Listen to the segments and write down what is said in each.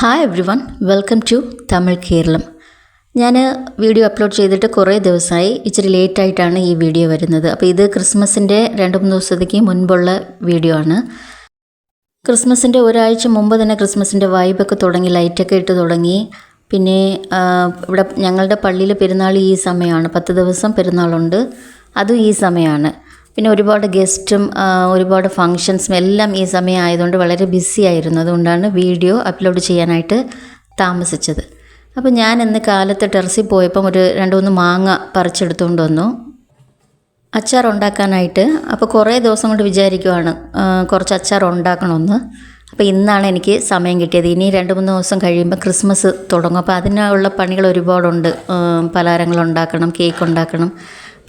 Hi everyone, welcome to Tamil Keralam. ഞാൻ video upload ചെയ്തിട്ട് കുറേ ദിവസമായി. ഇച്ചിരി ലേറ്റായിട്ടാണ് ഈ വീഡിയോ വരുന്നത്. അപ്പോൾ ഇത് ക്രിസ്മസിൻ്റെ 2-3 ദിവസത്തേക്ക് മുൻപുള്ള വീഡിയോ ആണ്. ക്രിസ്മസിൻ്റെ ഒരാഴ്ച മുമ്പ് തന്നെ ക്രിസ്മസിൻ്റെ വൈബൊക്കെ തുടങ്ങി, ലൈറ്റൊക്കെ ഇട്ട് തുടങ്ങി. പിന്നെ ഇവിടെ ഞങ്ങളുടെ പള്ളിയിൽ പെരുന്നാൾ ഈ സമയമാണ്, 10 ദിവസം പെരുന്നാളുണ്ട്, അതും ഈ സമയമാണ്. പിന്നെ ഒരുപാട് ഗസ്റ്റും ഒരുപാട് ഫങ്ഷൻസും എല്ലാം ഈ സമയം ആയതുകൊണ്ട് വളരെ ബിസി ആയിരുന്നു. അതുകൊണ്ടാണ് വീഡിയോ അപ്ലോഡ് ചെയ്യാനായിട്ട് താമസിച്ചത്. അപ്പോൾ ഞാൻ ഇന്ന് കാലത്ത് ടെറസിൽ പോയപ്പം ഒരു 2-3 മാങ്ങ പറിച്ചെടുത്തുകൊണ്ട് വന്നു അച്ചാർ ഉണ്ടാക്കാനായിട്ട്. അപ്പോൾ കുറേ ദിവസം കൊണ്ട് വിചാരിക്കുവാണ് കുറച്ച് അച്ചാർ ഉണ്ടാക്കണമെന്ന്. അപ്പോൾ ഇന്നാണ് എനിക്ക് സമയം കിട്ടിയത്. ഇനി 2-3 ദിവസം കഴിയുമ്പോൾ ക്രിസ്മസ് തുടങ്ങും. അപ്പോൾ അതിനുള്ള പണികൾ ഒരുപാടുണ്ട്. പലഹാരങ്ങൾ ഉണ്ടാക്കണം, കേക്ക് ഉണ്ടാക്കണം,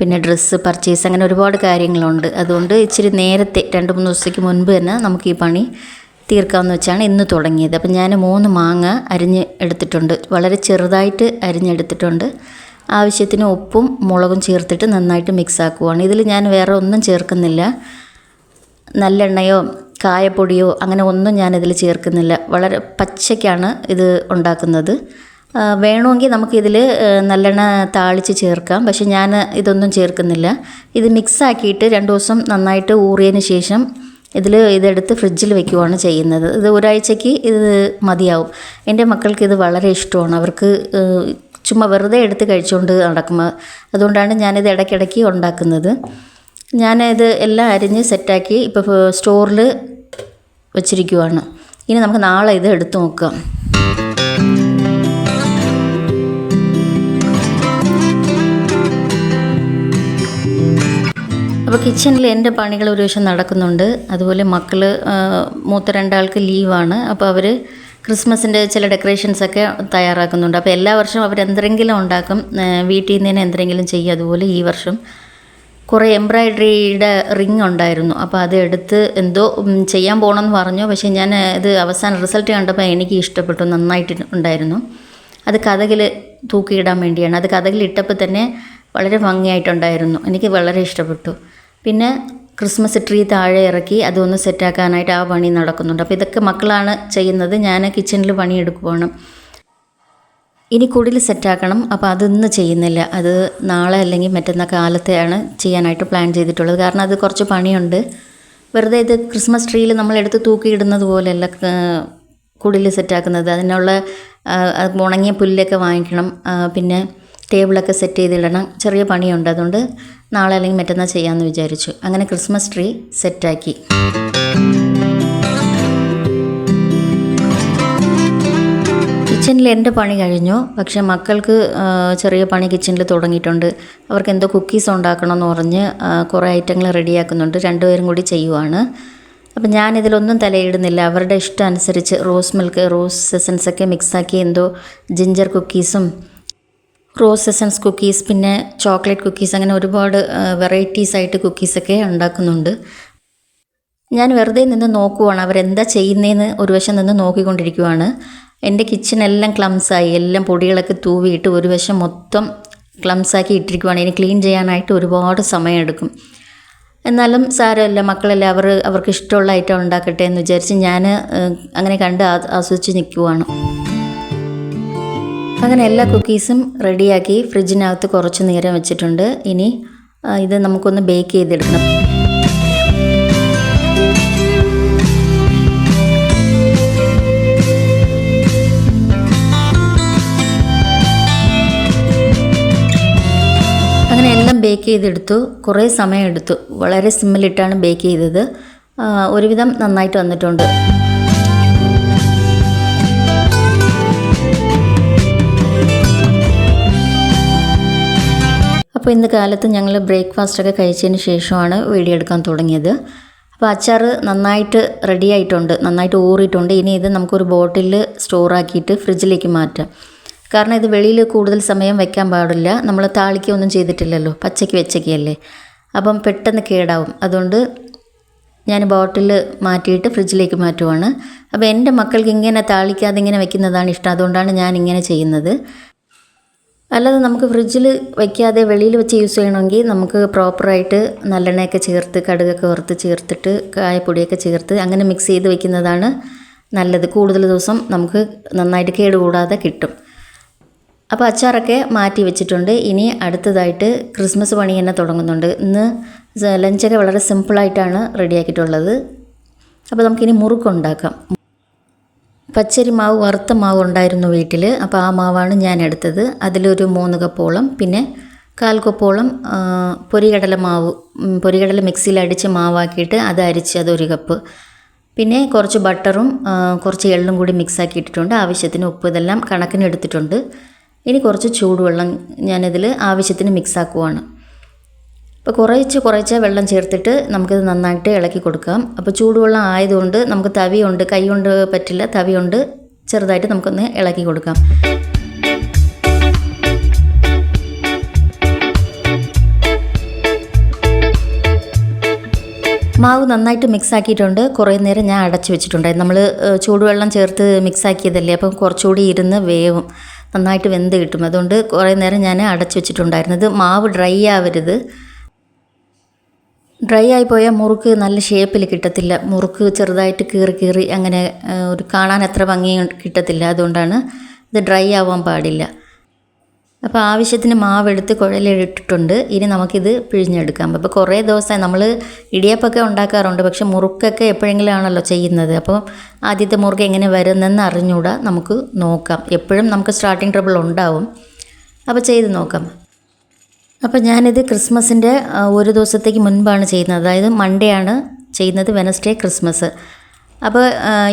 പിന്നെ ഡ്രസ്സ് പർച്ചേസ്, അങ്ങനെ ഒരുപാട് കാര്യങ്ങളുണ്ട്. അതുകൊണ്ട് ഇച്ചിരി നേരത്തെ 2-3 ദിവസത്തേക്ക് മുൻപ് തന്നെ നമുക്ക് ഈ പണി തീർക്കാമെന്ന് വെച്ചാണ് ഇന്ന് തുടങ്ങിയത്. അപ്പം ഞാൻ 3 മാങ്ങ അരിഞ്ഞ് എടുത്തിട്ടുണ്ട്, വളരെ ചെറുതായിട്ട് അരിഞ്ഞെടുത്തിട്ടുണ്ട്. ആവശ്യത്തിന് ഉപ്പും മുളകും ചേർത്തിട്ട് നന്നായിട്ട് മിക്സ് ആക്കുവാണ്. ഇതിൽ ഞാൻ വേറെ ഒന്നും ചേർക്കുന്നില്ല, നല്ലെണ്ണയോ കായപ്പൊടിയോ അങ്ങനെ ഒന്നും ഞാനിതിൽ ചേർക്കുന്നില്ല. വളരെ പച്ചയ്ക്കാണ് ഇത് ഉണ്ടാക്കുന്നത്. വേണമെങ്കിൽ നമുക്കിതിൽ നല്ലെണ്ണ താളിച്ച് ചേർക്കാം, പക്ഷെ ഞാൻ ഇതൊന്നും ചേർക്കുന്നില്ല. ഇത് മിക്സാക്കിയിട്ട് 2 ദിവസം നന്നായിട്ട് ഊറിയതിന് ശേഷം ഇതെടുത്ത് ഫ്രിഡ്ജിൽ വെക്കുകയാണ് ചെയ്യുന്നത്. ഇത് ഒരാഴ്ചയ്ക്ക് ഇത് മതിയാവും. എൻ്റെ മക്കൾക്ക് ഇത് വളരെ ഇഷ്ടമാണ്. അവർക്ക് ചുമ്മാ വെറുതെ എടുത്ത് കഴിച്ചുകൊണ്ട് നടക്കും. അതുകൊണ്ടാണ് ഞാനിത് ഇടയ്ക്കിടയ്ക്ക് ഉണ്ടാക്കുന്നത്. ഞാനിത് എല്ലാം അരിഞ്ഞ് സെറ്റാക്കി ഇപ്പോൾ സ്റ്റോറിൽ വെച്ചിരിക്കുവാണ്. ഇനി നമുക്ക് നാളെ ഇത് എടുത്ത് നോക്കാം. അപ്പോൾ കിച്ചണിൽ എൻ്റെ പണികൾ ഒരു വശം നടക്കുന്നുണ്ട്. അതുപോലെ മക്കൾ മൂത്ത 2 ആൾക്ക് ലീവാണ്. അപ്പോൾ അവർ ക്രിസ്മസിൻ്റെ ചില ഡെക്കറേഷൻസൊക്കെ തയ്യാറാക്കുന്നുണ്ട്. അപ്പോൾ എല്ലാ വർഷവും അവരെന്തെങ്കിലും ഉണ്ടാക്കും, വീട്ടിൽ നിന്ന് തന്നെ എന്തെങ്കിലും ചെയ്യും. അതുപോലെ ഈ വർഷം കുറേ എംബ്രോയ്ഡറിയുടെ റിങ് ഉണ്ടായിരുന്നു. അപ്പോൾ അത് എടുത്ത് എന്തോ ചെയ്യാൻ പോകണമെന്ന് പറഞ്ഞു. പക്ഷേ ഞാൻ ഇത് അവസാന റിസൾട്ട് കണ്ടപ്പോൾ എനിക്ക് ഇഷ്ടപ്പെട്ടു, നന്നായിട്ട് ഉണ്ടായിരുന്നു. അത് കതകിൽ തൂക്കിയിടാൻ വേണ്ടിയാണ്. അത് കതകിൽ ഇട്ടപ്പോൾ തന്നെ വളരെ ഭംഗിയായിട്ടുണ്ടായിരുന്നു, എനിക്ക് വളരെ ഇഷ്ടപ്പെട്ടു. പിന്നെ ക്രിസ്മസ് ട്രീ താഴെ ഇറക്കി അതൊന്ന് സെറ്റാക്കാനായിട്ട് ആ പണി നടക്കുന്നുണ്ട്. അപ്പോൾ ഇതൊക്കെ മക്കളാണ് ചെയ്യുന്നത്, ഞാൻ കിച്ചണിൽ പണിയെടുക്കുവാണ്. ഇനി കുടിൽ സെറ്റാക്കണം. അപ്പോൾ അതൊന്ന് ചെയ്യുന്നില്ല, അത് നാളെ അല്ലെങ്കിൽ മറ്റന്നാൾ കാലത്തെയാണ് ചെയ്യാനായിട്ട് പ്ലാൻ ചെയ്തിട്ടുള്ളത്. കാരണം അത് കുറച്ച് പണിയുണ്ട്. വെറുതെ ഇത് ക്രിസ്മസ് ട്രീയിൽ നമ്മളെടുത്ത് തൂക്കിയിടുന്നത് പോലെയല്ല കുടിൽ സെറ്റാക്കുന്നത്. അതിനുള്ള ഉണങ്ങിയ പുല്ലൊക്കെ വാങ്ങിക്കണം, പിന്നെ ടേബിളൊക്കെ സെറ്റ് ചെയ്തിടണം, ചെറിയ പണിയുണ്ട്. അതുകൊണ്ട് നാളെ അല്ലെങ്കിൽ മറ്റന്നാൾ ചെയ്യാമെന്ന് വിചാരിച്ചു. അങ്ങനെ ക്രിസ്മസ് ട്രീ സെറ്റാക്കി. കിച്ചണിൽ എൻ്റെ പണി കഴിഞ്ഞു. പക്ഷേ മക്കൾക്ക് ചെറിയ പണി കിച്ചണിൽ തുടങ്ങിയിട്ടുണ്ട്. അവർക്ക് എന്തോ കുക്കീസ് ഉണ്ടാക്കണമെന്ന് പറഞ്ഞ് കുറേ ഐറ്റങ്ങൾ റെഡിയാക്കുന്നുണ്ട്. 2 പേരും കൂടി ചെയ്യുവാണ്. അപ്പം ഞാനിതിലൊന്നും തലയിടുന്നില്ല. അവരുടെ ഇഷ്ടം അനുസരിച്ച് റോസ് മിൽക്ക്, റോസ് എസൻസൊക്കെ മിക്സാക്കി എന്തോ ജിഞ്ചർ കുക്കീസും റോസ് എസൻസ് കുക്കീസ്, പിന്നെ ചോക്ലേറ്റ് കുക്കീസ്, അങ്ങനെ ഒരുപാട് വെറൈറ്റീസ് ആയിട്ട് കുക്കീസൊക്കെ ഉണ്ടാക്കുന്നുണ്ട്. ഞാൻ വെറുതെ നിന്ന് നോക്കുവാണ് അവരെന്താ ചെയ്യുന്നതെന്ന്. ഒരു വശം നിന്ന് നോക്കിക്കൊണ്ടിരിക്കുവാണ്. എൻ്റെ കിച്ചണെല്ലാം ക്ലംസായി, എല്ലാം പൊടികളൊക്കെ തൂവിയിട്ട് ഒരു വശം മൊത്തം ക്ലംസാക്കി ഇട്ടിരിക്കുവാണ്. ഇനി ക്ലീൻ ചെയ്യാനായിട്ട് ഒരുപാട് സമയമെടുക്കും. എന്നാലും സാരമില്ല, മക്കളെല്ലാം അവർക്ക് ഇഷ്ടമുള്ള ഐറ്റം ഉണ്ടാക്കട്ടെ എന്ന് വിചാരിച്ച് ഞാൻ അങ്ങനെ കണ്ട് ആസ്വദിച്ച് നിൽക്കുവാണ്. അങ്ങനെ എല്ലാ കുക്കീസും റെഡിയാക്കി ഫ്രിഡ്ജിനകത്ത് കുറച്ച് നേരം വെച്ചിട്ടുണ്ട്. ഇനി ഇത് നമുക്കൊന്ന് ബേക്ക് ചെയ്തെടുക്കണം. അങ്ങനെ എല്ലാം ബേക്ക് ചെയ്തെടുത്തു. കുറേ സമയം എടുത്തു. വളരെ സിമ്മിലിട്ടാണ് ബേക്ക് ചെയ്തത്. ഒരുവിധം നന്നായിട്ട് വന്നിട്ടുണ്ട്. അപ്പോൾ ഇന്ന് കാലത്ത് ഞങ്ങൾ ബ്രേക്ക്ഫാസ്റ്റൊക്കെ കഴിച്ചതിന് ശേഷമാണ് വീഡിയോ എടുക്കാൻ തുടങ്ങിയത്. അപ്പോൾ അച്ചാർ നന്നായിട്ട് റെഡി ആയിട്ടുണ്ട്, നന്നായിട്ട് ഊറിയിട്ടുണ്ട്. ഇനി ഇത് നമുക്കൊരു ബോട്ടിലിൽ സ്റ്റോറാക്കിയിട്ട് ഫ്രിഡ്ജിലേക്ക് മാറ്റാം. കാരണം ഇത് വെളിയിൽ കൂടുതൽ സമയം വെക്കാൻ പാടില്ല. നമ്മൾ താളിക്കൊന്നും ചെയ്തിട്ടില്ലല്ലോ, പച്ചയ്ക്ക് വെച്ചൊക്കെയല്ലേ, അപ്പം പെട്ടെന്ന് കേടാവും. അതുകൊണ്ട് ഞാൻ ബോട്ടിൽ മാറ്റിയിട്ട് ഫ്രിഡ്ജിലേക്ക് മാറ്റുവാണ്. അപ്പോൾ എൻ്റെ മക്കൾക്ക് ഇങ്ങനെ താളിക്കാതെ ഇങ്ങനെ വെക്കുന്നതാണ് ഇഷ്ടം. അതുകൊണ്ടാണ് ഞാൻ ഇങ്ങനെ ചെയ്യുന്നത്. അല്ലാതെ നമുക്ക് ഫ്രിഡ്ജിൽ വയ്ക്കാതെ വെളിയിൽ വെച്ച് യൂസ് ചെയ്യണമെങ്കിൽ നമുക്ക് പ്രോപ്പറായിട്ട് നല്ലെണ്ണയൊക്കെ ചേർത്ത് കടുകൊക്കെ വറുത്ത് ചേർത്തിട്ട് കായപ്പൊടിയൊക്കെ ചേർത്ത് അങ്ങനെ മിക്സ് ചെയ്ത് വെക്കുന്നതാണ് നല്ലത്. കൂടുതൽ ദിവസം നമുക്ക് നന്നായിട്ട് കേടുകൂടാതെ കിട്ടും. അപ്പോൾ അച്ചാറൊക്കെ മാറ്റി വെച്ചിട്ടുണ്ട്. ഇനി അടുത്തതായിട്ട് ക്രിസ്മസ് പണി തന്നെ തുടങ്ങുന്നുണ്ട്. ഇന്ന് ലഞ്ചൊക്കെ വളരെ സിമ്പിളായിട്ടാണ് റെഡിയാക്കിയിട്ടുള്ളത്. അപ്പോൾ നമുക്കിനി മുറുക്കുണ്ടാക്കാം. പച്ചരി മാവ്, വറുത്ത മാവ് ഉണ്ടായിരുന്നു വീട്ടിൽ. അപ്പോൾ ആ മാവാണ് ഞാൻ എടുത്തത്. അതിലൊരു 3 കപ്പോളം, പിന്നെ 1/4 കപ്പോളം പൊരികടല മിക്സിയിൽ അടിച്ച് മാവാക്കിയിട്ട് അത് അരിച്ച് അതൊരു കപ്പ്, പിന്നെ കുറച്ച് ബട്ടറും കുറച്ച് എള്ളും കൂടി മിക്സാക്കി ഇട്ടിട്ടുണ്ട്. ആവശ്യത്തിന് ഉപ്പ്, ഇതെല്ലാം കണക്കിന് എടുത്തിട്ടുണ്ട്. ഇനി കുറച്ച് ചൂടുവെള്ളം ഞാനിതിൽ ആവശ്യത്തിന് മിക്സാക്കുവാണ്. അപ്പോൾ കുറേശ്ശെ വെള്ളം ചേർത്തിട്ട് നമുക്കിത് നന്നായിട്ട് ഇളക്കി കൊടുക്കാം. അപ്പോൾ ചൂടുവെള്ളം ആയതുകൊണ്ട് നമുക്ക് തവിയുണ്ട്, കൈ കൊണ്ട് പറ്റില്ല, തവിയുണ്ട്, ചെറുതായിട്ട് നമുക്കൊന്ന് ഇളക്കി കൊടുക്കാം. മാവ് നന്നായിട്ട് മിക്സാക്കിയിട്ടുണ്ട്. കുറേ നേരം ഞാൻ അടച്ചു വെച്ചിട്ടുണ്ടായിരുന്നു. നമ്മൾ ചൂടുവെള്ളം ചേർത്ത് മിക്സാക്കിയതല്ലേ, അപ്പം കുറച്ചുകൂടി ഇരുന്ന് വേവും, നന്നായിട്ട് വെന്ത് കിട്ടും. അതുകൊണ്ട് കുറേ നേരം ഞാൻ അടച്ചു വെച്ചിട്ടുണ്ടായിരുന്നത്. മാവ് ഡ്രൈ ആവരുത്. ഡ്രൈ ആയിപ്പോയാൽ മുറുക്ക് നല്ല ഷേപ്പിൽ കിട്ടത്തില്ല. മുറുക്ക് ചെറുതായിട്ട് കീറി അങ്ങനെ ഒരു കാണാൻ അത്ര ഭംഗി കിട്ടത്തില്ല. അതുകൊണ്ടാണ് ഇത് ഡ്രൈ ആവാൻ പാടില്ല. അപ്പോൾ ആവശ്യത്തിന് മാവെടുത്ത് കുഴലിട്ടിട്ടുണ്ട്. ഇനി നമുക്കിത് പിഴിഞ്ഞെടുക്കാം. അപ്പോൾ കുറേ ദിവസമായി നമ്മൾ ഇടിയപ്പമൊക്കെ ഉണ്ടാക്കാറുണ്ട്, പക്ഷെ മുറുക്കൊക്കെ എപ്പോഴെങ്കിലും ആണല്ലോ ചെയ്യുന്നത്. അപ്പോൾ ആദ്യത്തെ മുറുക്ക് എങ്ങനെ വരുന്നതെന്ന് അറിഞ്ഞുകൂടാ, നമുക്ക് നോക്കാം. എപ്പോഴും നമുക്ക് സ്റ്റാർട്ടിങ് ട്രബിൾ ഉണ്ടാവും, അപ്പോൾ ചെയ്ത് നോക്കാം. അപ്പോൾ ഞാനിത് ക്രിസ്മസിൻ്റെ ഒരു ദിവസത്തേക്ക് മുൻപാണ് ചെയ്യുന്നത്. അതായത് മൺഡേ ആണ് ചെയ്യുന്നത്, വെനസ്ഡേ ക്രിസ്മസ്. അപ്പോൾ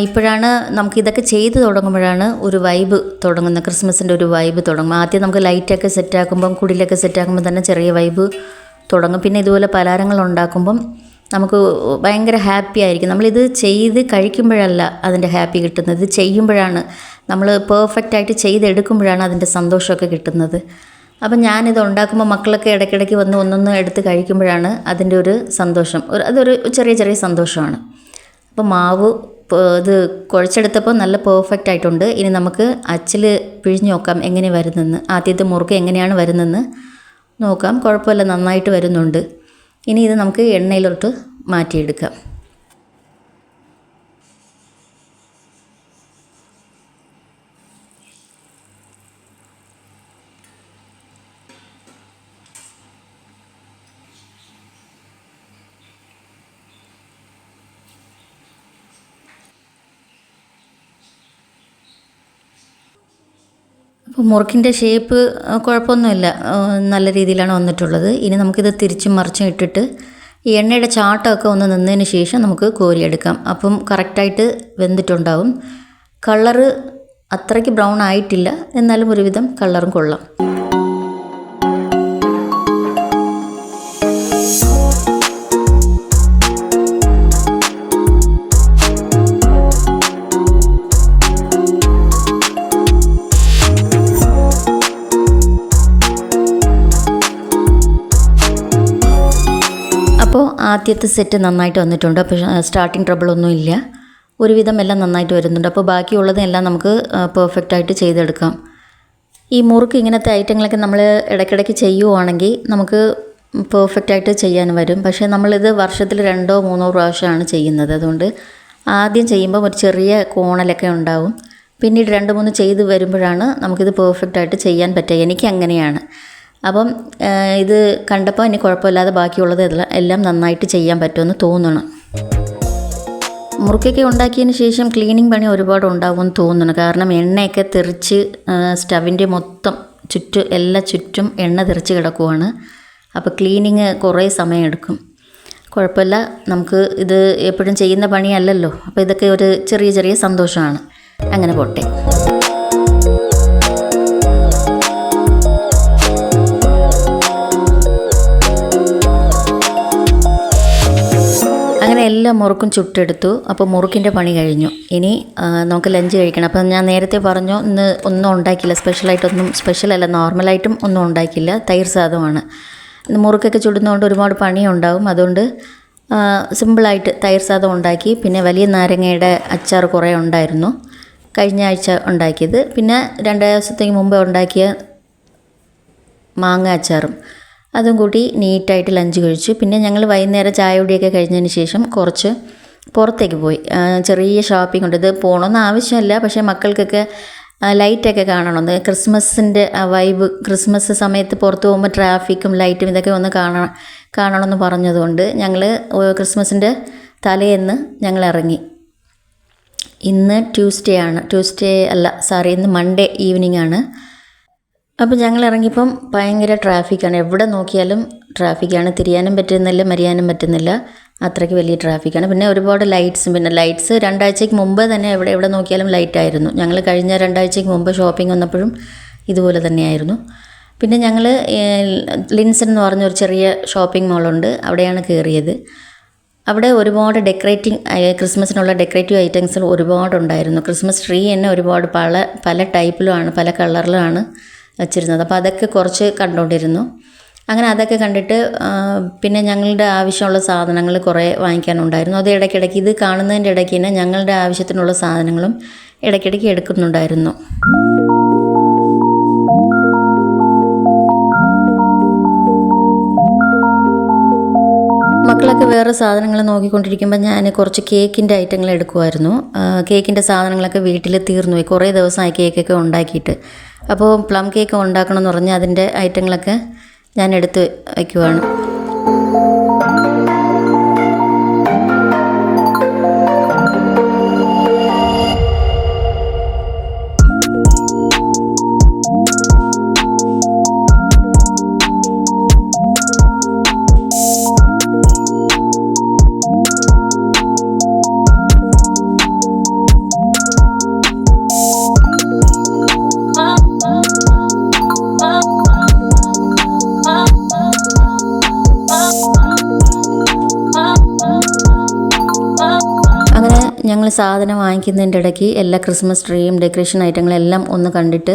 ഇപ്പോഴാണ് നമുക്കിതൊക്കെ ചെയ്ത് തുടങ്ങുമ്പോഴാണ് ഒരു വൈബ് തുടങ്ങുന്നത്, ക്രിസ്മസിൻ്റെ ഒരു വൈബ് തുടങ്ങും. ആദ്യം നമുക്ക് ലൈറ്റൊക്കെ സെറ്റാക്കുമ്പം, കുടിലൊക്കെ സെറ്റാക്കുമ്പോൾ തന്നെ ചെറിയ വൈബ് തുടങ്ങും. പിന്നെ ഇതുപോലെ പലഹാരങ്ങൾ ഉണ്ടാക്കുമ്പം നമുക്ക് ഭയങ്കര ഹാപ്പി ആയിരിക്കും. നമ്മളിത് ചെയ്ത് കഴിക്കുമ്പോഴല്ല അതിൻ്റെ ഹാപ്പി കിട്ടുന്നത്, ഇത് ചെയ്യുമ്പോഴാണ്, നമ്മൾ പെർഫെക്റ്റായിട്ട് ചെയ്തെടുക്കുമ്പോഴാണ് അതിൻ്റെ സന്തോഷമൊക്കെ കിട്ടുന്നത്. അപ്പം ഞാനിത് ഉണ്ടാക്കുമ്പോൾ മക്കളൊക്കെ ഇടയ്ക്കിടയ്ക്ക് വന്ന് ഒന്നൊന്ന് എടുത്ത് കഴിക്കുമ്പോഴാണ് അതിൻ്റെ ഒരു സന്തോഷം, അതൊരു ചെറിയ സന്തോഷമാണ്. അപ്പോൾ മാവ് ഇത് കുഴച്ചെടുത്തപ്പോൾ നല്ല പെർഫെക്റ്റ് ആയിട്ടുണ്ട്. ഇനി നമുക്ക് അച്ചിൽ പിഴിഞ്ഞ് നോക്കാം എങ്ങനെ വരുന്നെന്ന്. ആദ്യത്തെ മുറുക്ക് എങ്ങനെയാണ് വരുന്നതെന്ന് നോക്കാം. കുഴപ്പമില്ല, നന്നായിട്ട് വരുന്നുണ്ട്. ഇനി ഇത് നമുക്ക് എണ്ണയിലോട്ട് മാറ്റിയെടുക്കാം. അപ്പോൾ മുറുക്കിൻ്റെ ഷേപ്പ് കുഴപ്പമൊന്നുമില്ല, നല്ല രീതിയിലാണ് വന്നിട്ടുള്ളത്. ഇനി നമുക്കിത് തിരിച്ചും മറിച്ചും ഇട്ടിട്ട് ഈ എണ്ണയുടെ ചാട്ടമൊക്കെ ഒന്ന് നിന്നതിന് ശേഷം നമുക്ക് കോരിയെടുക്കാം. അപ്പം കറക്റ്റായിട്ട് വെന്തിട്ടുണ്ടാവും. കളറ് അത്രയ്ക്ക് ബ്രൗൺ ആയിട്ടില്ല, എന്നാലും ഒരുവിധം കളറും കൊള്ളാം. അപ്പോൾ ആദ്യത്തെ സെറ്റ് നന്നായിട്ട് വന്നിട്ടുണ്ട്. അപ്പോൾ സ്റ്റാർട്ടിങ് ട്രബിളൊന്നും ഇല്ല, ഒരുവിധം എല്ലാം നന്നായിട്ട് വരുന്നുണ്ട്. അപ്പോൾ ബാക്കിയുള്ളതെല്ലാം നമുക്ക് പെർഫെക്റ്റായിട്ട് ചെയ്തെടുക്കാം. ഈ മുറുക്ക് ഇങ്ങനത്തെ ഐറ്റങ്ങളൊക്കെ നമ്മൾ ഇടയ്ക്കിടയ്ക്ക് ചെയ്യുവാണെങ്കിൽ നമുക്ക് പെർഫെക്റ്റായിട്ട് ചെയ്യാൻ വരും. പക്ഷേ നമ്മളിത് വർഷത്തിൽ 2-3 പ്രാവശ്യമാണ് ചെയ്യുന്നത്. അതുകൊണ്ട് ആദ്യം ചെയ്യുമ്പോൾ ഒരു ചെറിയ കോണലൊക്കെ ഉണ്ടാവും. പിന്നീട് 2-3 ചെയ്ത് വരുമ്പോഴാണ് നമുക്കിത് പെർഫെക്റ്റായിട്ട് ചെയ്യാൻ പറ്റുക. എനിക്ക് അങ്ങനെയാണ്. അപ്പം ഇത് കണ്ടപ്പോൾ ഇനി കുഴപ്പമില്ലാതെ ബാക്കിയുള്ളത് എല്ലാം നന്നായിട്ട് ചെയ്യാൻ പറ്റുമെന്ന് തോന്നണം. മുറുക്കൊക്കെ ഉണ്ടാക്കിയതിന് ശേഷം ക്ലീനിങ് പണി ഒരുപാട് ഉണ്ടാകുമെന്ന് തോന്നുന്നു. കാരണം എണ്ണയൊക്കെ തെറിച്ച് സ്റ്റവിൻ്റെ മൊത്തം ചുറ്റും എണ്ണ തെറിച്ച് കിടക്കുവാണ്. അപ്പോൾ ക്ലീനിങ് കുറേ സമയം എടുക്കും. കുഴപ്പമില്ല, നമുക്ക് ഇത് എപ്പോഴും ചെയ്യുന്ന പണിയല്ലല്ലോ. അപ്പോൾ ഇതൊക്കെ ഒരു ചെറിയ സന്തോഷമാണ്. അങ്ങനെ പോട്ടെ. അങ്ങനെ എല്ലാ മുറുക്കും ചുട്ടെടുത്തു. അപ്പോൾ മുറുക്കിൻ്റെ പണി കഴിഞ്ഞു. ഇനി നമുക്ക് ലഞ്ച് കഴിക്കണം. അപ്പം ഞാൻ നേരത്തെ പറഞ്ഞു ഇന്ന് ഒന്നും ഉണ്ടാക്കില്ല, സ്പെഷ്യലല്ല, നോർമലായിട്ടും ഒന്നും ഉണ്ടാക്കില്ല, തൈര് സാധമാണ്. ഇന്ന് മുറുക്കൊക്കെ ചുടുന്നതുകൊണ്ട് ഒരുപാട് പണിയുണ്ടാവും. അതുകൊണ്ട് സിമ്പിളായിട്ട് തൈര് സാധം ഉണ്ടാക്കി. പിന്നെ വലിയ നാരങ്ങയുടെ അച്ചാർ കുറേ ഉണ്ടായിരുന്നു, കഴിഞ്ഞ ആഴ്ച ഉണ്ടാക്കിയത്. പിന്നെ 2 ദിവസത്തേക്ക് മുമ്പ് ഉണ്ടാക്കിയ മാങ്ങ അച്ചാറും അതും കൂട്ടി നീറ്റായിട്ട് ലഞ്ച് കഴിച്ചു. പിന്നെ ഞങ്ങൾ വൈകുന്നേരം ചായ കുടിയൊക്കെ കഴിഞ്ഞതിന് ശേഷം കുറച്ച് പുറത്തേക്ക് പോയി. ചെറിയ ഷോപ്പിംഗ് ഉണ്ട്. ഇത് പോകണമെന്ന് ആവശ്യമില്ല, പക്ഷേ മക്കൾക്കൊക്കെ ലൈറ്റൊക്കെ കാണണമെന്ന്, ക്രിസ്മസിൻ്റെ ആ വൈബ്, ക്രിസ്മസ് സമയത്ത് പുറത്ത് പോകുമ്പോൾ ട്രാഫിക്കും ലൈറ്റും ഇതൊക്കെ ഒന്ന് കാണണമെന്ന് പറഞ്ഞതുകൊണ്ട് ഞങ്ങൾ ക്രിസ്മസിൻ്റെ തലേന്ന് ഞങ്ങൾ ഇറങ്ങി. ഇന്ന് ഇന്ന് മൺഡേ ഈവനിങ് ആണ്. അപ്പോൾ ഞങ്ങൾ ഇറങ്ങിയപ്പം ഭയങ്കര ട്രാഫിക്കാണ്, എവിടെ നോക്കിയാലും ട്രാഫിക്കാണ്, തിരിയാനും പറ്റുന്നില്ല, മരിയാനും പറ്റുന്നില്ല, അത്രയ്ക്ക് വലിയ ട്രാഫിക്കാണ്. പിന്നെ ഒരുപാട് ലൈറ്റ്സ് 2 ആഴ്ചയ്ക്ക് മുമ്പ് തന്നെ എവിടെ നോക്കിയാലും ലൈറ്റായിരുന്നു. ഞങ്ങൾ കഴിഞ്ഞ 2 ആഴ്ചയ്ക്ക് മുമ്പ് ഷോപ്പിംഗ് വന്നപ്പോഴും ഇതുപോലെ തന്നെയായിരുന്നു. പിന്നെ ഞങ്ങൾ ലിൻസൺ എന്ന് പറഞ്ഞൊരു ചെറിയ ഷോപ്പിംഗ് മോളുണ്ട്, അവിടെയാണ് കയറിയത്. അവിടെ ഒരുപാട് ക്രിസ്മസിനുള്ള ഡെക്കറേറ്റീവ് ഐറ്റംസ് ഒരുപാടുണ്ടായിരുന്നു. ക്രിസ്മസ് ട്രീ തന്നെ ഒരുപാട് പല ടൈപ്പിലുമാണ്, പല കളറിലുമാണ് വച്ചിരുന്നത്. അപ്പോൾ അതൊക്കെ കുറച്ച് കണ്ടുകൊണ്ടിരുന്നു. അങ്ങനെ അതൊക്കെ കണ്ടിട്ട് പിന്നെ ഞങ്ങളുടെ ആവശ്യമുള്ള സാധനങ്ങൾ കുറേ വാങ്ങിക്കാനുണ്ടായിരുന്നു. അത് ഇടയ്ക്കിടയ്ക്ക് ഇത് കാണുന്നതിൻ്റെ ഇടയ്ക്ക് തന്നെ ഞങ്ങളുടെ ആവശ്യത്തിനുള്ള സാധനങ്ങളും ഇടയ്ക്കിടയ്ക്ക് എടുക്കുന്നുണ്ടായിരുന്നു. മക്കളൊക്കെ വേറെ സാധനങ്ങൾ നോക്കിക്കൊണ്ടിരിക്കുമ്പോൾ ഞാൻ കുറച്ച് കേക്കിൻ്റെ ഐറ്റങ്ങൾ എടുക്കുമായിരുന്നു. കേക്കിൻ്റെ സാധനങ്ങളൊക്കെ വീട്ടിൽ തീർന്നുപോയി, കുറേ ദിവസമായി കേക്കൊക്കെ ഉണ്ടാക്കിയിട്ട്. അപ്പോൾ പ്ലം കേക്ക് ഉണ്ടാക്കണമെന്ന് പറഞ്ഞാൽ അതിൻ്റെ ഐറ്റങ്ങളൊക്കെ ഞാൻ എടുത്ത് വയ്ക്കുവാണ്. ഞങ്ങൾ സാധനം വാങ്ങിക്കുന്നതിൻ്റെ ഇടയ്ക്ക് എല്ലാ ക്രിസ്മസ് ട്രീയും ഡെക്കറേഷൻ ഐറ്റങ്ങളെല്ലാം ഒന്ന് കണ്ടിട്ട്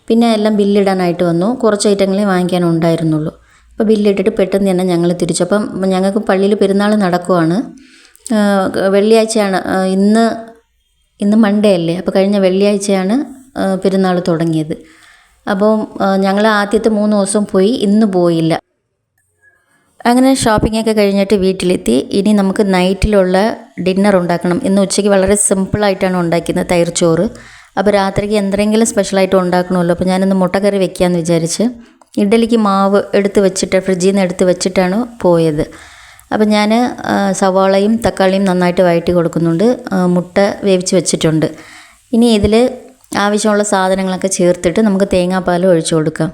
പിന്നെ എല്ലാം ബില്ലിടാനായിട്ട് വന്നു. കുറച്ച് ഐറ്റങ്ങളെ വാങ്ങിക്കാനുണ്ടായിരുന്നുള്ളൂ. അപ്പോൾ ബില്ലിട്ടിട്ട് പെട്ടെന്ന് തന്നെ ഞങ്ങൾ തിരിച്ചു. അപ്പം ഞങ്ങൾക്ക് പള്ളിയിൽ പെരുന്നാൾ നടക്കുവാണ്, വെള്ളിയാഴ്ചയാണ്. ഇന്ന് മൺഡേ അല്ലേ, അപ്പോൾ കഴിഞ്ഞ വെള്ളിയാഴ്ചയാണ് പെരുന്നാൾ തുടങ്ങിയത്. അപ്പോൾ ഞങ്ങൾ ആദ്യത്തെ 3 ദിവസം പോയി, ഇന്ന് പോയില്ല. അങ്ങനെ ഷോപ്പിങ്ങൊക്കെ കഴിഞ്ഞിട്ട് വീട്ടിലെത്തി. ഇനി നമുക്ക് നൈറ്റിലുള്ള ഡിന്നർ ഉണ്ടാക്കണം. ഇന്ന് ഉച്ചയ്ക്ക് വളരെ സിമ്പിളായിട്ടാണ് ഉണ്ടാക്കിയത്, തൈർച്ചോറ്. അപ്പോൾ രാത്രിക്ക് എന്തെങ്കിലും സ്പെഷ്യലായിട്ട് ഉണ്ടാക്കണമല്ലോ. അപ്പോൾ ഞാനിന്ന് മുട്ടക്കറി വെക്കാമെന്ന് വിചാരിച്ച് ഇഡ്ഡലിക്ക് മാവ് ഫ്രിഡ്ജിൽ നിന്ന് എടുത്ത് വെച്ചിട്ടാണ് പോയത്. അപ്പോൾ ഞാൻ സവാളയും തക്കാളിയും നന്നായിട്ട് വഴറ്റി കൊടുക്കുന്നുണ്ട്, മുട്ട വേവിച്ച് വെച്ചിട്ടുണ്ട്. ഇനി ഇതിൽ ആവശ്യമുള്ള സാധനങ്ങളൊക്കെ ചേർത്തിട്ട് നമുക്ക് തേങ്ങാപ്പാൽ ഒഴിച്ചു കൊടുക്കാം.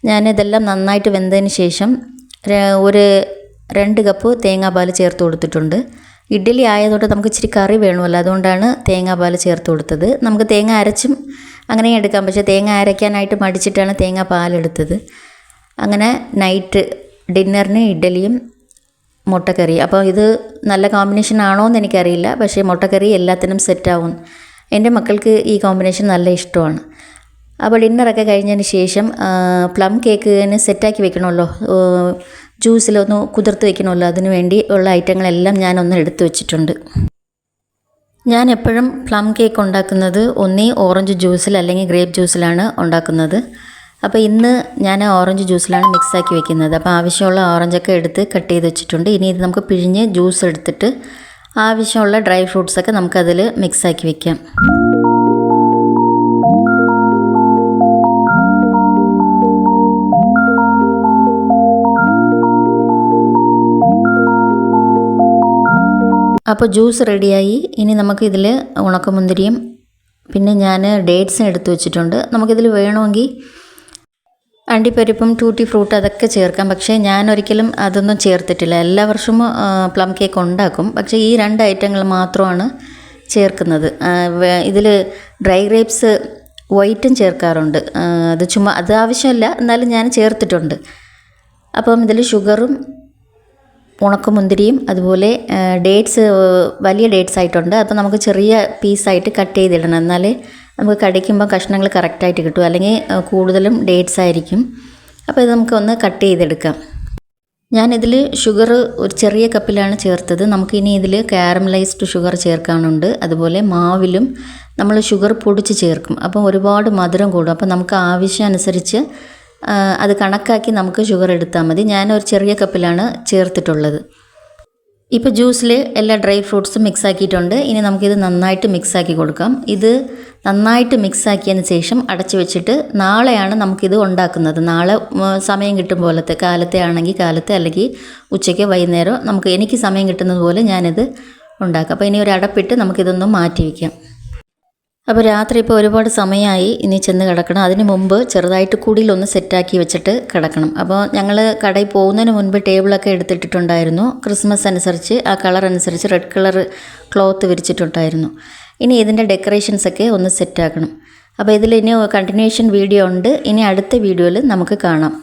ഞാനിതെല്ലാം നന്നായിട്ട് വെന്തതിന് ശേഷം ഒരു 2 കപ്പ് തേങ്ങാപ്പാൽ ചേർത്ത് കൊടുത്തിട്ടുണ്ട്. ഇഡ്ഡലി ആയതുകൊണ്ട് നമുക്ക് ഇച്ചിരി കറി വേണമല്ലോ, അതുകൊണ്ടാണ് തേങ്ങാപ്പാൽ ചേർത്ത് കൊടുത്തത്. നമുക്ക് തേങ്ങ അരച്ചും അങ്ങനെ എടുക്കാം, പക്ഷേ തേങ്ങ അരയ്ക്കാനായിട്ട് മടിച്ചിട്ടാണ് തേങ്ങാപ്പാലെടുത്തത്. അങ്ങനെ നൈറ്റ് ഡിന്നറിന് ഇഡ്ഡലിയും മുട്ടക്കറി. അപ്പോൾ ഇത് നല്ല കോമ്പിനേഷൻ ആണോ എന്ന് എനിക്കറിയില്ല, പക്ഷേ മുട്ടക്കറി എല്ലാത്തിനും സെറ്റാവും. എൻ്റെ മക്കൾക്ക് ഈ കോമ്പിനേഷൻ നല്ല ഇഷ്ടമാണ്. അപ്പോൾ ഡിന്നറൊക്കെ കഴിഞ്ഞതിന് ശേഷം പ്ലം കേക്കിന് സെറ്റാക്കി വെക്കണമല്ലോ, ജ്യൂസിലൊന്ന് കുതിർത്ത് വെക്കണമല്ലോ, അതിന് വേണ്ടി ഉള്ള ഐറ്റങ്ങളെല്ലാം ഞാനൊന്ന് എടുത്തു വെച്ചിട്ടുണ്ട്. ഞാൻ എപ്പോഴും പ്ലം കേക്ക് ഉണ്ടാക്കുന്നത് ഒന്നീ ഓറഞ്ച് ജ്യൂസിൽ അല്ലെങ്കിൽ ഗ്രേപ്പ് ജ്യൂസിലാണ് ഉണ്ടാക്കുന്നത്. അപ്പോൾ ഇന്ന് ഞാൻ ഓറഞ്ച് ജ്യൂസിലാണ് മിക്സാക്കി വെക്കുന്നത്. അപ്പോൾ ആവശ്യമുള്ള ഓറഞ്ചൊക്കെ എടുത്ത് കട്ട് ചെയ്ത് വെച്ചിട്ടുണ്ട്. ഇനി ഇത് നമുക്ക് പിഴിഞ്ഞ് ജ്യൂസ് എടുത്തിട്ട് ആവശ്യമുള്ള ഡ്രൈ ഫ്രൂട്ട്സൊക്കെ നമുക്കതിൽ മിക്സാക്കി വെക്കാം. അപ്പോൾ ജ്യൂസ് റെഡിയായി. ഇനി നമുക്കിതിൽ ഉണക്കമുന്തിരിയും പിന്നെ ഞാൻ ഡേറ്റ്സും എടുത്ത് വെച്ചിട്ടുണ്ട്. നമുക്കിതിൽ വേണമെങ്കിൽ അണ്ടിപ്പരിപ്പും ടൂട്ടി ഫ്രൂട്ട് അതൊക്കെ ചേർക്കാം, പക്ഷേ ഞാൻ ഒരിക്കലും അതൊന്നും ചേർത്തിട്ടില്ല. എല്ലാ വർഷവും പ്ലം കേക്ക് ഉണ്ടാക്കും, പക്ഷേ ഈ 2 ഐറ്റങ്ങൾ മാത്രമാണ് ചേർക്കുന്നത്. ഇതിൽ ഡ്രൈ ഗ്രേപ്സ് വൈറ്റും ചേർക്കാറുണ്ട്, അത് ആവശ്യമില്ല, എന്നാലും ഞാൻ ചേർത്തിട്ടുണ്ട്. അപ്പം ഇതിൽ ഷുഗറും ഉണക്കമുന്തിരിയും അതുപോലെ ഡേറ്റ്സ് വലിയ ഡേറ്റ്സ് ആയിട്ടുണ്ട്. അപ്പോൾ നമുക്ക് ചെറിയ പീസായിട്ട് കട്ട് ചെയ്തിടണം, എന്നാലേ നമുക്ക് കടിക്കുമ്പോൾ കഷ്ണങ്ങൾ കറക്റ്റായിട്ട് കിട്ടും, അല്ലെങ്കിൽ കൂടുതലും ഡേറ്റ്സ് ആയിരിക്കും. അപ്പോൾ ഇത് നമുക്കൊന്ന് കട്ട് ചെയ്തെടുക്കാം. ഞാനിതിൽ ഷുഗർ ഒരു ചെറിയ കപ്പിലാണ് ചേർത്തത്. നമുക്കിനി ഇതിൽ കാരമലൈസ്ഡ് ഷുഗർ ചേർക്കാനുണ്ട്. അതുപോലെ മാവിലും നമ്മൾ ഷുഗർ പൊടിച്ച് ചേർക്കും, അപ്പോൾ ഒരുപാട് മധുരം കൂടും. അപ്പോൾ നമുക്ക് ആവശ്യമനുസരിച്ച് അത് കണക്കാക്കി നമുക്ക് ഷുഗർ എടുത്താൽ മതി. ഞാനൊരു ചെറിയ കപ്പിലാണ് ചേർത്തിട്ടുള്ളത്. ഇപ്പോൾ ജ്യൂസിൽ എല്ലാ ഡ്രൈ ഫ്രൂട്ട്സും മിക്സ് ആക്കിയിട്ടുണ്ട്. ഇനി നമുക്കിത് നന്നായിട്ട് മിക്സാക്കി കൊടുക്കാം. ഇത് നന്നായിട്ട് മിക്സാക്കിയതിന് ശേഷം അടച്ചു വെച്ചിട്ട് നാളെയാണ് നമുക്കിത് ഉണ്ടാക്കുന്നത്. നാളെ സമയം കിട്ടും പോലത്തെ, കാലത്തെ ആണെങ്കിൽ കാലത്തെ, അല്ലെങ്കിൽ ഉച്ചയ്ക്ക് വൈകുന്നേരം എനിക്ക് സമയം കിട്ടുന്നത് പോലെ ഞാനിത് ഉണ്ടാക്കാം. അപ്പോൾ ഇനി ഒരു അടപ്പിട്ട് നമുക്കിതൊന്ന് മാറ്റി വയ്ക്കാം. അപ്പോൾ രാത്രി ഇപ്പോൾ ഒരുപാട് സമയമായി, ഇനി ചെന്ന് കിടക്കണം. അതിന് മുമ്പ് ചെറുതായിട്ട് കുടിലൊന്ന് സെറ്റാക്കി വെച്ചിട്ട് കിടക്കണം. അപ്പോൾ ഞങ്ങൾ കടയിൽ പോകുന്നതിന് മുൻപ് ടേബിളൊക്കെ എടുത്തിട്ടുണ്ടായിരുന്നു. ക്രിസ്മസ് അനുസരിച്ച് ആ കളർ അനുസരിച്ച് റെഡ് കളർ ക്ലോത്ത് വിരിച്ചിട്ടുണ്ടായിരുന്നു. ഇനി ഇതിൻ്റെ ഡെക്കറേഷൻസൊക്കെ ഒന്ന് സെറ്റാക്കണം. അപ്പോൾ ഇതിൽ ഇനി കണ്ടിന്യൂഷൻ വീഡിയോ ഉണ്ട്. ഇനി അടുത്ത വീഡിയോയിൽ നമുക്ക് കാണാം.